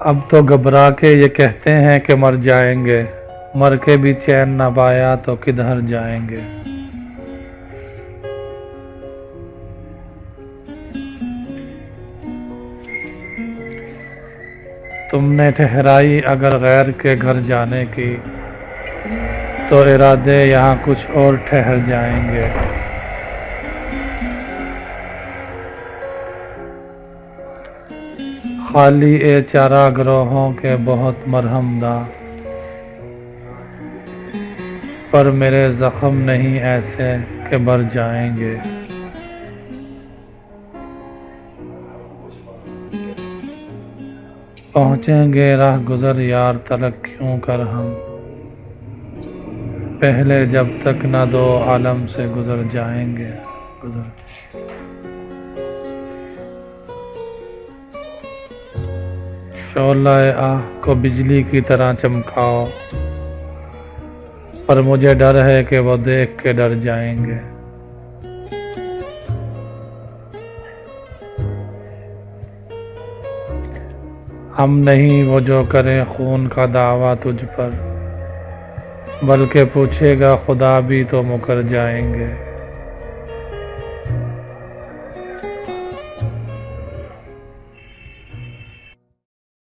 اب تو گھبرا کے یہ کہتے ہیں کہ مر جائیں گے، مر کے بھی چین نہ پایا تو کدھر جائیں گے۔ تم نے ٹھہرائی اگر غیر کے گھر جانے کی، تو ارادے یہاں کچھ اور ٹھہر جائیں گے۔ خالی اے چارہ گروہوں کے بہت مرہم داں، پر میرے زخم نہیں ایسے کہ بھر جائیں گے۔ پہنچیں گے راہ گزر یار تلک کیوں کر ہم، پہلے جب تک نہ دو عالم سے گزر جائیں گے۔ شعلہ آہ کو بجلی کی طرح چمکاؤ، پر مجھے ڈر ہے کہ وہ دیکھ کے ڈر جائیں گے۔ ہم نہیں وہ جو کریں خون کا دعویٰ تجھ پر، بلکہ پوچھے گا خدا بھی تو مکر جائیں گے۔